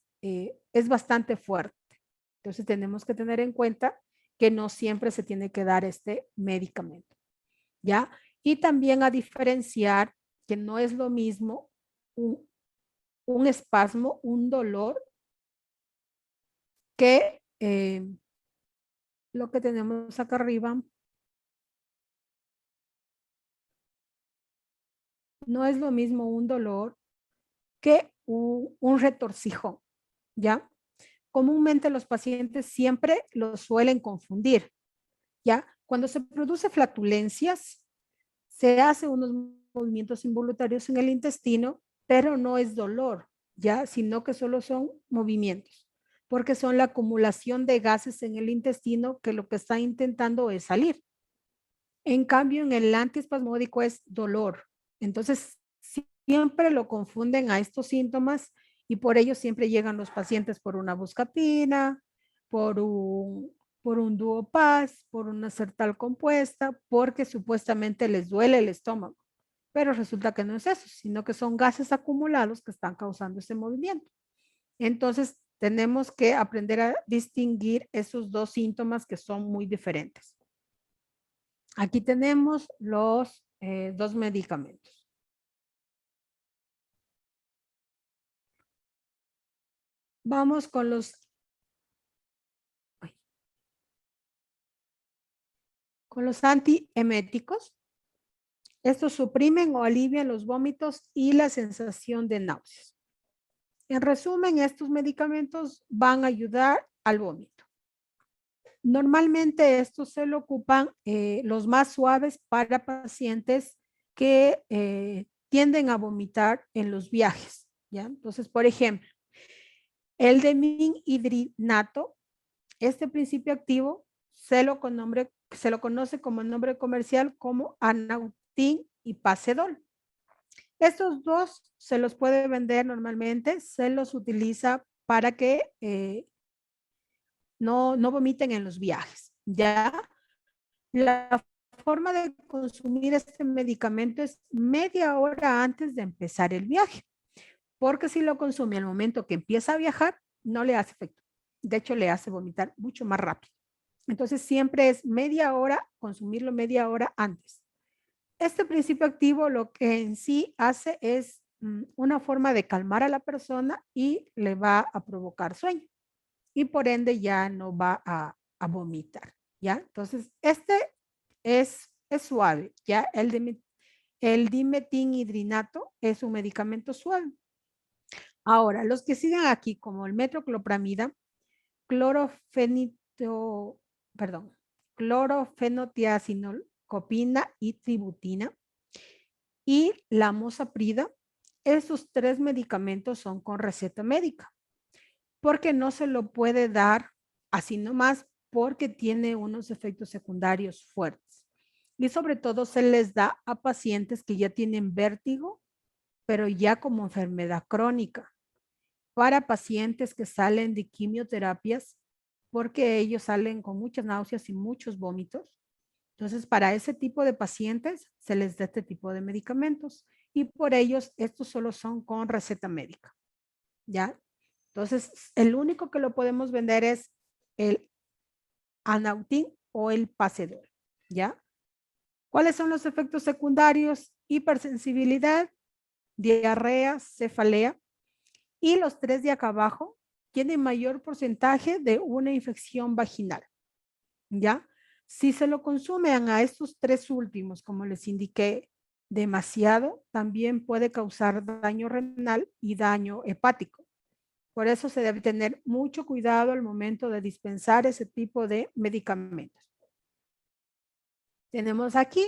bastante fuerte. Entonces, tenemos que tener en cuenta que no siempre se tiene que dar este medicamento. ¿Ya? Y también a diferenciar que no es lo mismo un espasmo, un dolor, que lo que tenemos acá arriba, No es lo mismo un dolor que un retorcijón, ¿ya? Comúnmente los pacientes siempre lo suelen confundir, ¿ya? Cuando se produce flatulencias, se hace unos movimientos involuntarios en el intestino, pero no es dolor, ¿ya? Sino que solo son movimientos, porque son la acumulación de gases en el intestino que lo que está intentando es salir. En cambio, en el antiespasmódico es dolor. Entonces, siempre lo confunden a estos síntomas y por ello siempre llegan los pacientes por una buscapina, por un Duopas, por una Sertal compuesta, porque supuestamente les duele el estómago. Pero resulta que no es eso, sino que son gases acumulados que están causando ese movimiento. Entonces, tenemos que aprender a distinguir esos dos síntomas que son muy diferentes. Aquí tenemos los dos medicamentos. Vamos con los antieméticos. Estos suprimen o alivian los vómitos y la sensación de náuseas. En resumen, estos medicamentos van a ayudar al vómito. Normalmente estos se lo ocupan los más suaves para pacientes que tienden a vomitar en los viajes, ¿ya? Entonces, por ejemplo, el deminhidrinato, este principio activo se lo conoce como nombre comercial como Anautin y Pacedol. Estos dos se los puede vender normalmente, se los utiliza para que no vomiten en los viajes. Ya la forma de consumir este medicamento es media hora antes de empezar el viaje, porque si lo consume al momento que empieza a viajar, no le hace efecto. De hecho, le hace vomitar mucho más rápido. Entonces, siempre es media hora, consumirlo media hora antes. Este principio activo lo que en sí hace es una forma de calmar a la persona y le va a provocar sueño. Y por ende ya no va a vomitar, ¿ya? Entonces, este es suave, ¿ya? El dimetilhidrinato es un medicamento suave. Ahora, los que siguen aquí, como el metoclopramida, clorofenotiazinol, copina y tributina, y la mosaprida, esos tres medicamentos son con receta médica, porque no se lo puede dar así nomás, porque tiene unos efectos secundarios fuertes. Y sobre todo se les da a pacientes que ya tienen vértigo, pero ya como enfermedad crónica. Para pacientes que salen de quimioterapias, porque ellos salen con muchas náuseas y muchos vómitos. Entonces, para ese tipo de pacientes se les da este tipo de medicamentos y por ellos estos solo son con receta médica, ¿ya? Entonces, el único que lo podemos vender es el Anautin o el Pacedol, ¿ya? ¿Cuáles son los efectos secundarios? Hipersensibilidad, diarrea, cefalea, y los tres de acá abajo tienen mayor porcentaje de una infección vaginal, ¿ya? Si se lo consumen a estos tres últimos, como les indiqué, demasiado, también puede causar daño renal y daño hepático. Por eso se debe tener mucho cuidado al momento de dispensar ese tipo de medicamentos. Tenemos aquí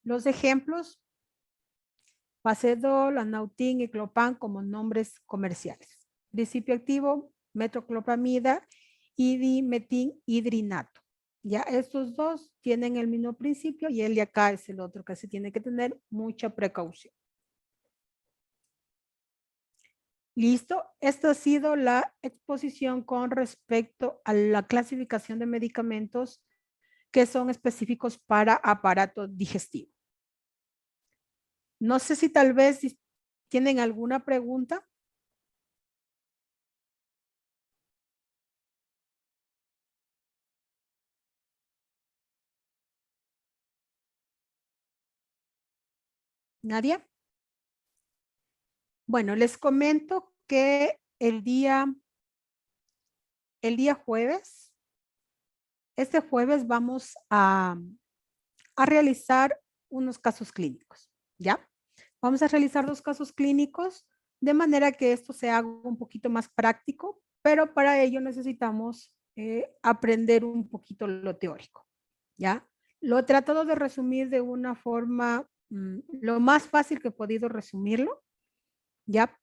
los ejemplos: Pacedol, Anautin y Clopan como nombres comerciales. Principio activo, metoclopramida y dimetilhidrinato. Ya estos dos tienen el mismo principio y el de acá es el otro que se tiene que tener mucha precaución. Listo, esta ha sido la exposición con respecto a la clasificación de medicamentos que son específicos para aparato digestivo. No sé si tal vez tienen alguna pregunta. ¿Nadie? Bueno, les comento que el día jueves, este jueves vamos a realizar unos casos clínicos, ¿ya? Vamos a realizar 2 casos clínicos de manera que esto se haga un poquito más práctico, pero para ello necesitamos aprender un poquito lo teórico, ¿ya? Lo he tratado de resumir de una forma lo más fácil que he podido resumirlo, ¿ya?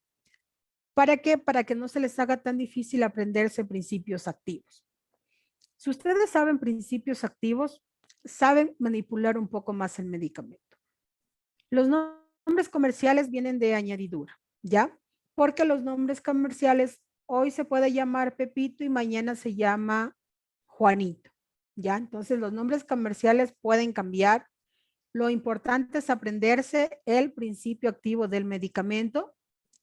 ¿Para qué? Para que no se les haga tan difícil aprenderse principios activos. Si ustedes saben principios activos, saben manipular un poco más el medicamento. Los nombres comerciales vienen de añadidura, ¿ya? Porque los nombres comerciales hoy se puede llamar Pepito y mañana se llama Juanito, ¿ya? Entonces los nombres comerciales pueden cambiar. Lo importante es aprenderse el principio activo del medicamento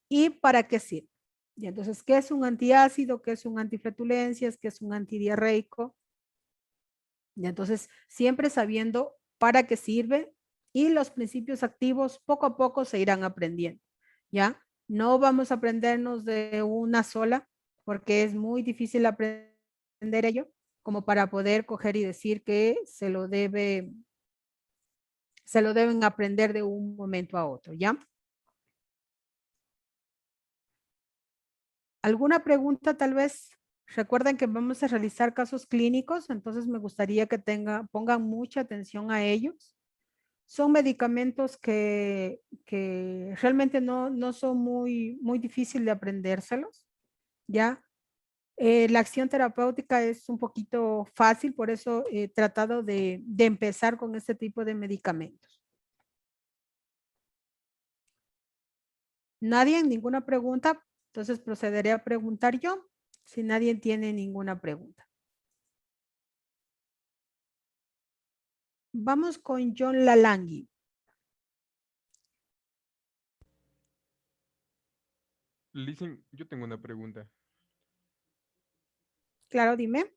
y para qué sirve. Y entonces, ¿qué es un antiácido? ¿Qué es un antiflatulencias? ¿Qué es un antidiarreico? Y entonces, siempre sabiendo para qué sirve y los principios activos poco a poco se irán aprendiendo, ¿ya? No vamos a aprendernos de una sola porque es muy difícil aprender ello como para poder coger y decir que se lo deben aprender de un momento a otro, ¿ya? ¿Alguna pregunta tal vez? Recuerden que vamos a realizar casos clínicos, entonces me gustaría que pongan mucha atención a ellos. Son medicamentos que realmente no son muy difícil de aprendérselos, ¿ya? La acción terapéutica es un poquito fácil, por eso he tratado de empezar con este tipo de medicamentos. ¿Nadie? ¿Ninguna pregunta? Entonces procederé a preguntar yo, si nadie tiene ninguna pregunta. Vamos con John Lalangui. Listen, yo tengo una pregunta. Claro, dime.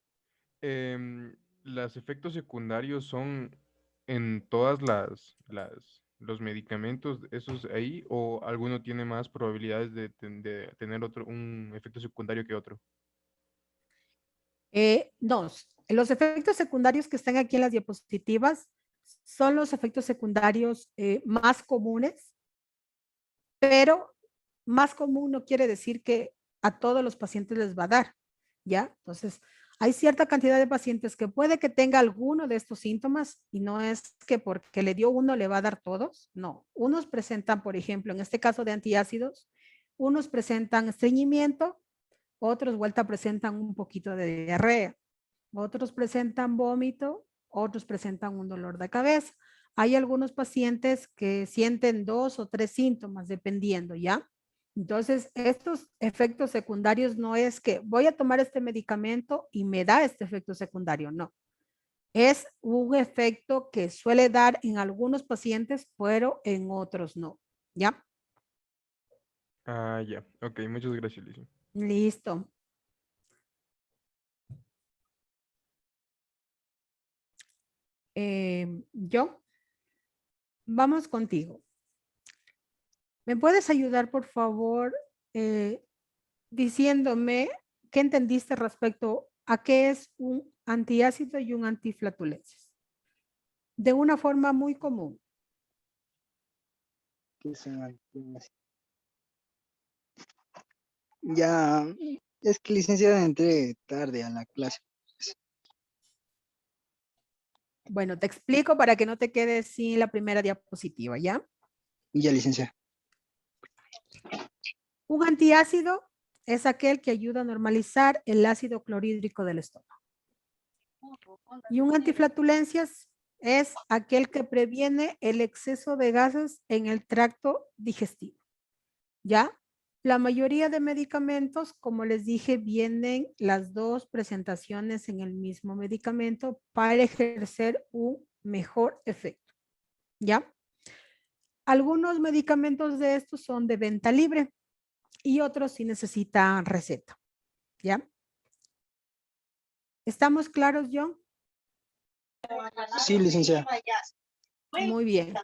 ¿Los efectos secundarios son en todas los medicamentos esos ahí o alguno tiene más probabilidades de tener un efecto secundario que otro? No, los efectos secundarios que están aquí en las diapositivas son los efectos secundarios más comunes, pero más común no quiere decir que a todos los pacientes les va a dar, ¿ya? Entonces, hay cierta cantidad de pacientes que puede que tenga alguno de estos síntomas y no es que porque le dio uno le va a dar todos, no. Unos presentan, por ejemplo, en este caso de antiácidos, unos presentan estreñimiento, otros vuelta presentan un poquito de diarrea, otros presentan vómito, otros presentan un dolor de cabeza. Hay algunos pacientes que sienten 2 o 3 síntomas, dependiendo, ¿ya? Entonces, estos efectos secundarios no es que voy a tomar este medicamento y me da este efecto secundario, no. Es un efecto que suele dar en algunos pacientes, pero en otros no, ¿ya? Ah, ya. Ok, muchas gracias, Listen. Listo. Yo, vamos contigo. ¿Me puedes ayudar, por favor, diciéndome qué entendiste respecto a qué es un antiácido y un antiflatulencias? De una forma muy común. Ya, es que licenciada entré tarde a la clase. Bueno, te explico para que no te quedes sin la primera diapositiva, ¿ya? Ya, licenciada. Un antiácido es aquel que ayuda a normalizar el ácido clorhídrico del estómago. Y un antiflatulencias es aquel que previene el exceso de gases en el tracto digestivo. ¿Ya? La mayoría de medicamentos, como les dije, vienen las dos presentaciones en el mismo medicamento para ejercer un mejor efecto. ¿Ya? Algunos medicamentos de estos son de venta libre y otros sí necesitan receta. ¿Ya? ¿Estamos claros, John? Sí, licenciada. Muy bien.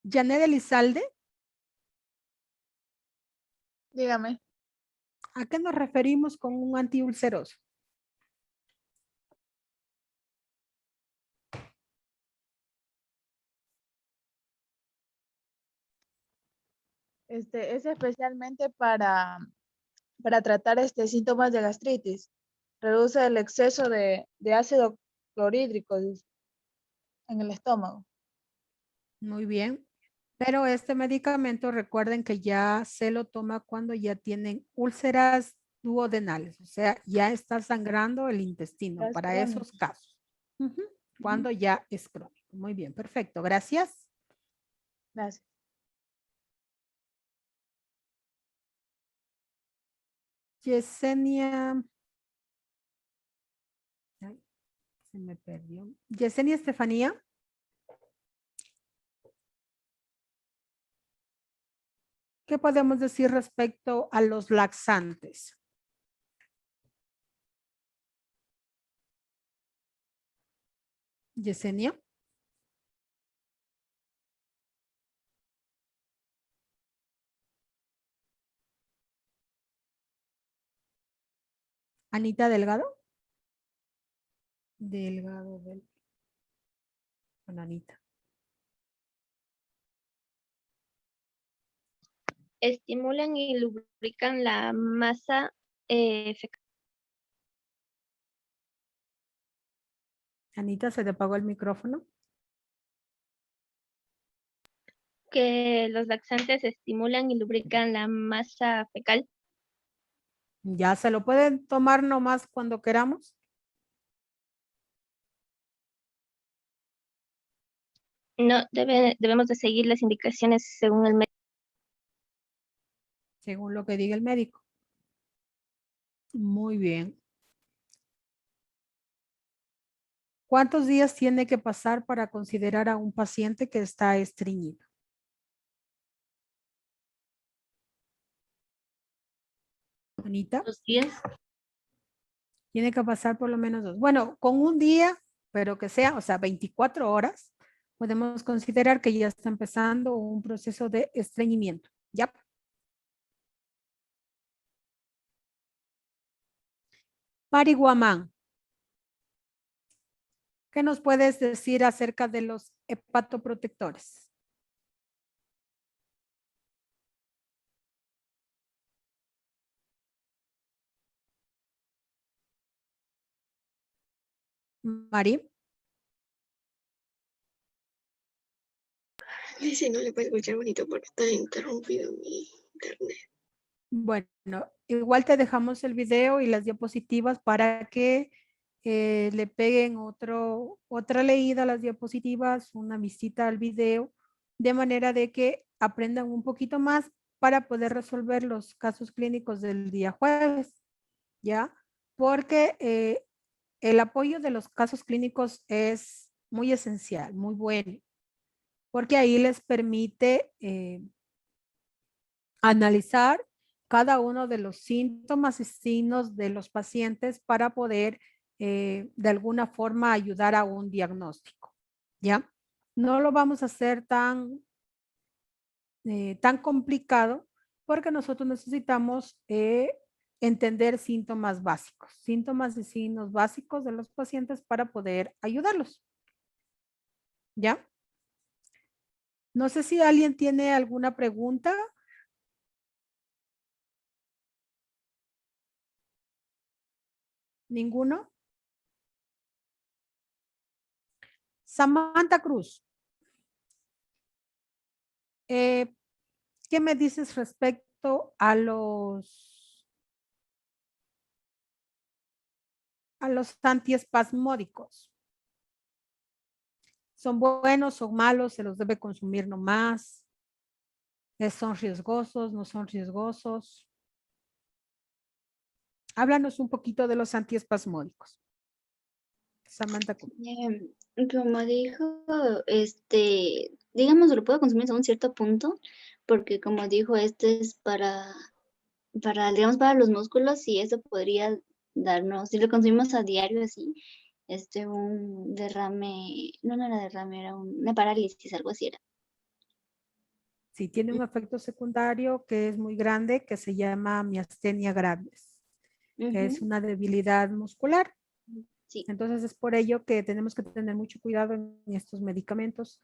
Janet Elizalde, Dígame. ¿a qué nos referimos con un antiulceroso? Es especialmente para tratar síntomas de gastritis. Reduce el exceso de ácido clorhídrico en el estómago. Muy bien. Pero este medicamento, recuerden que ya se lo toma cuando ya tienen úlceras duodenales, o sea, ya está sangrando el intestino Ya es para crónico. esos casos. Ujú, cuando ya es crónico. Muy bien, perfecto. Gracias. Gracias. Yesenia. Ay, se me perdió. Yesenia Estefanía. ¿Qué podemos decir respecto a los laxantes? Yesenia. Anita Delgado. Delgado. Bueno, Anita. Estimulan y lubrican la masa fecal. Anita, ¿se te apagó el micrófono? Que los laxantes estimulan y lubrican la masa fecal. Ya se lo pueden tomar nomás cuando queramos. No, debemos de seguir las indicaciones según el médico. Según lo que diga el médico. Muy bien. ¿Cuántos días tiene que pasar para considerar a un paciente que está estreñido? Anita, 2 días. tiene que pasar por lo menos 2. Bueno, con un día, pero que sea, o sea, 24 horas, podemos considerar que ya está empezando un proceso de estreñimiento. ¿Ya? Mari Guamán, ¿qué nos puedes decir acerca de los hepatoprotectores? Mari. Dice, no le puede escuchar bonito porque está interrumpido mi internet. Bueno, igual te dejamos el video y las diapositivas para que le peguen otra leída a las diapositivas, una visita al video, de manera de que aprendan un poquito más para poder resolver los casos clínicos del día jueves, ¿ya? Porque el apoyo de los casos clínicos es muy esencial, muy bueno, porque ahí les permite analizar cada uno de los síntomas y signos de los pacientes para poder de alguna forma ayudar a un diagnóstico, ¿ya? No lo vamos a hacer tan complicado porque nosotros necesitamos entender síntomas básicos, síntomas y signos básicos de los pacientes para poder ayudarlos, ¿ya? No sé si alguien tiene alguna pregunta. ¿Ninguno? Samantha Cruz. ¿Qué me dices respecto a los antiespasmódicos? ¿Son buenos, son malos? ¿Se los debe consumir nomás? ¿Son riesgosos, no son riesgosos? Háblanos un poquito de los antiespasmódicos. Samantha Cruz. Como dijo, digamos, lo puedo consumir hasta un cierto punto, porque como dijo, este es digamos, para los músculos, y eso podría darnos, si lo consumimos a diario así, un derrame, no era derrame, era una parálisis, algo así era. Sí, tiene un efecto secundario que es muy grande, que se llama miastenia gravis, que es una debilidad muscular. Sí. Entonces es por ello que tenemos que tener mucho cuidado en estos medicamentos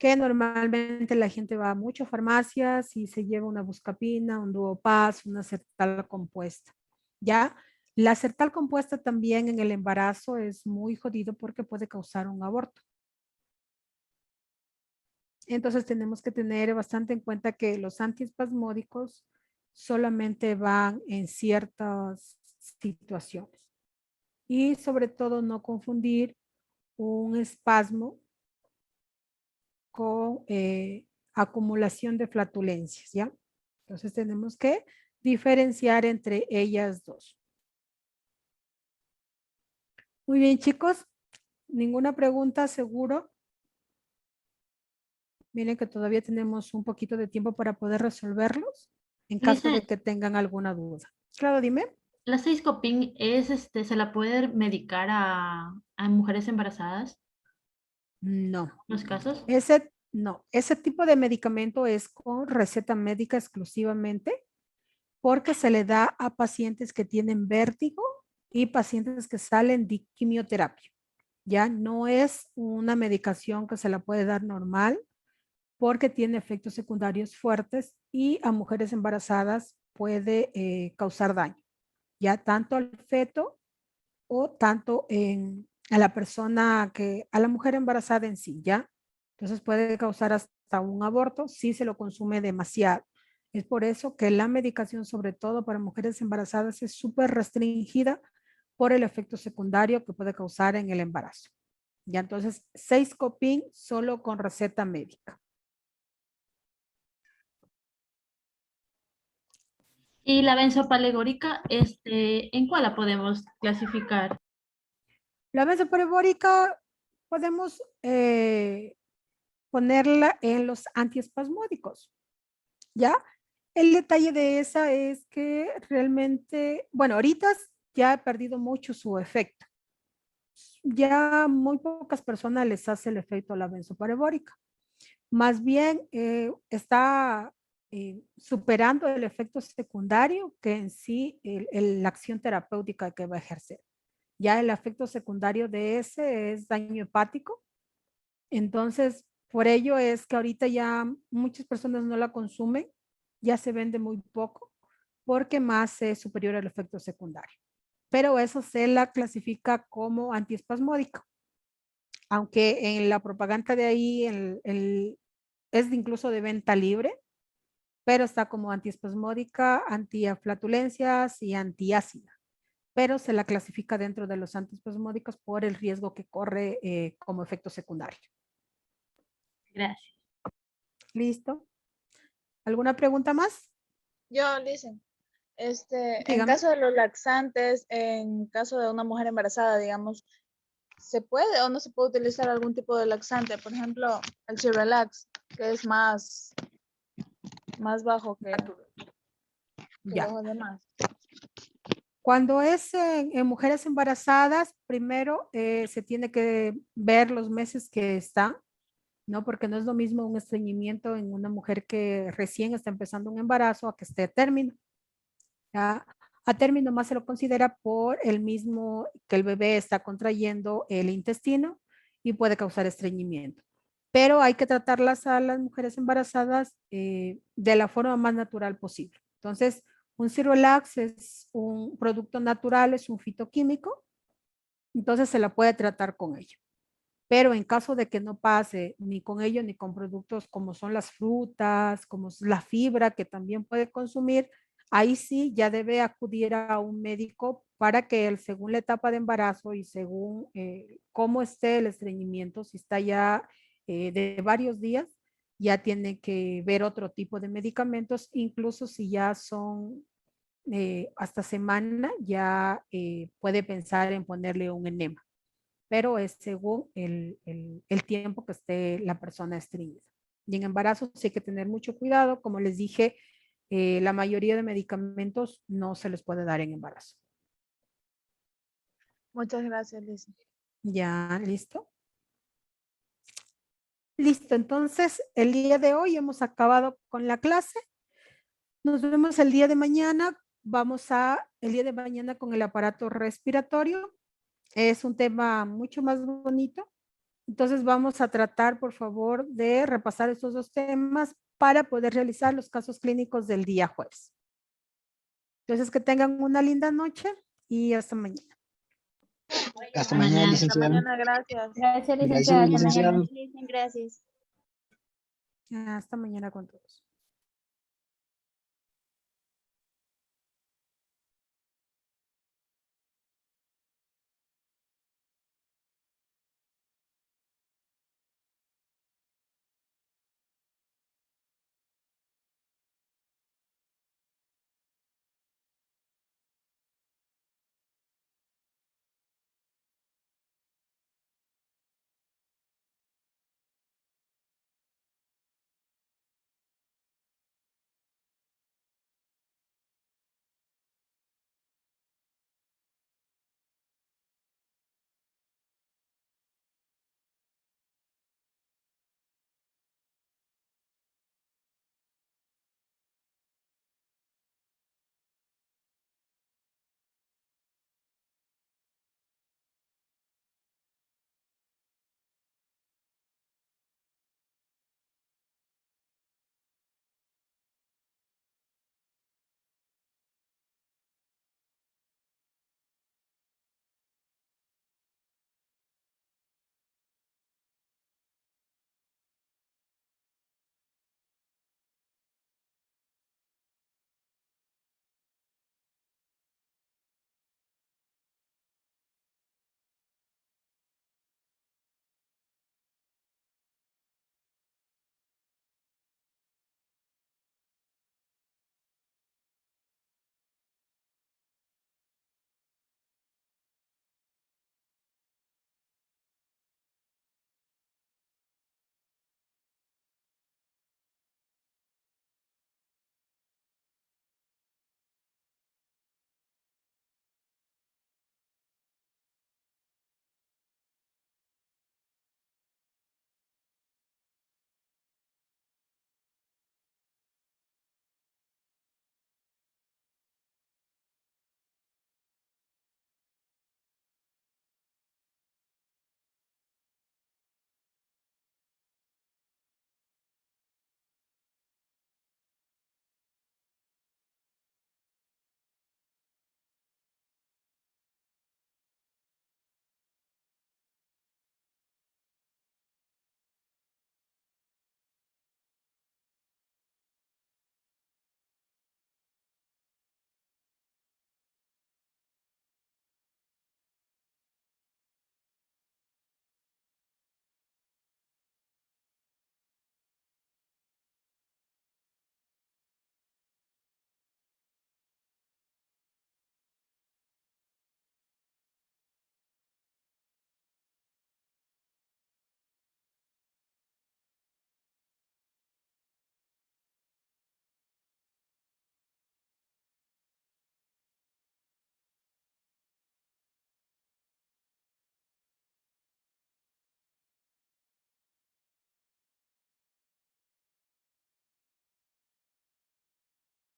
que normalmente la gente va mucho a farmacias y se lleva una buscapina, un Duopas, una Sertal compuesta, ¿ya? La Sertal compuesta también en el embarazo es muy jodido porque puede causar un aborto. Entonces tenemos que tener bastante en cuenta que los antiespasmódicos solamente van en ciertas situaciones. Y sobre todo no confundir un espasmo con acumulación de flatulencias, ¿ya? Entonces tenemos que diferenciar entre ellas dos. Muy bien, chicos. ¿Ninguna pregunta, seguro? Miren que todavía tenemos un poquito de tiempo para poder resolverlos en caso de Dice, que tengan alguna duda. Claro, dime. la 6-Coping es, se la puede medicar a mujeres embarazadas No. en los casos. No, ese tipo de medicamento es con receta médica exclusivamente porque se le da a pacientes que tienen vértigo y pacientes que salen de quimioterapia. Ya no es una medicación que se la puede dar normal porque tiene efectos secundarios fuertes y a mujeres embarazadas puede causar daño, ya tanto al feto o tanto a la persona a la mujer embarazada en sí, ¿ya? Entonces puede causar hasta un aborto si se lo consume demasiado. Es por eso que la medicación, sobre todo para mujeres embarazadas, es súper restringida por el efecto secundario que puede causar en el embarazo. Ya entonces, 6-Coping solo con receta médica. Y la benzopalegórica, ¿en cuál la podemos clasificar? La benzoparegórica podemos ponerla en los antiespasmódicos, ¿ya? El detalle de esa es que realmente, bueno, ahorita ya ha perdido mucho su efecto. Ya muy pocas personas les hace el efecto a la benzoparegórica. Más bien está superando el efecto secundario que en sí la acción terapéutica que va a ejercer. Ya el efecto secundario de ese es daño hepático. Entonces, por ello es que ahorita ya muchas personas no la consumen, ya se vende muy poco, porque más es superior al efecto secundario. Pero eso se la clasifica como antiespasmódica, aunque en la propaganda de ahí es incluso de venta libre, pero está como antiespasmódica, antiaflatulencias y antiácida, pero se la clasifica dentro de los antiespasmódicos por el riesgo que corre como efecto secundario. Gracias. ¿Listo? ¿Alguna pregunta más? Yo, listen, en Dígame. caso de los laxantes, en caso de una mujer embarazada, digamos, ¿se puede o no se puede utilizar algún tipo de laxante? Por ejemplo, el Cirelax, que es más bajo que Ya. los demás. Cuando es en mujeres embarazadas, primero se tiene que ver los meses que está, ¿no? Porque no es lo mismo un estreñimiento en una mujer que recién está empezando un embarazo a que esté a término. ¿Ya? A término más se lo considera por el mismo que el bebé está contrayendo el intestino y puede causar estreñimiento. Pero hay que tratarlas a las mujeres embarazadas de la forma más natural posible. Entonces, un Cirelax es un producto natural, es un fitoquímico, entonces se la puede tratar con ello. Pero en caso de que no pase ni con ello ni con productos como son las frutas, como es la fibra que también puede consumir, ahí sí ya debe acudir a un médico para que él, según la etapa de embarazo y según cómo esté el estreñimiento, si está ya de varios días, ya tiene que ver otro tipo de medicamentos, incluso si ya son hasta semana, ya puede pensar en ponerle un enema, pero es según el tiempo que esté la persona estreñida. Y en embarazo sí hay que tener mucho cuidado. Como les dije, la mayoría de medicamentos no se les puede dar en embarazo. Muchas gracias, Liz. Ya, ¿listo? Listo, entonces el día de hoy hemos acabado con la clase. Nos vemos el día de mañana. El día de mañana con el aparato respiratorio. Es un tema mucho más bonito Entonces vamos a tratar, por favor, de repasar estos dos temas para poder realizar los casos clínicos del día jueves. Entonces, que tengan una linda noche y hasta mañana. Hasta mañana, Mañana. Hasta licenciada. mañana, gracias. Gracias, Gracias, licenciada. Hasta mañana. licenciado. Gracias. Hasta mañana con todos.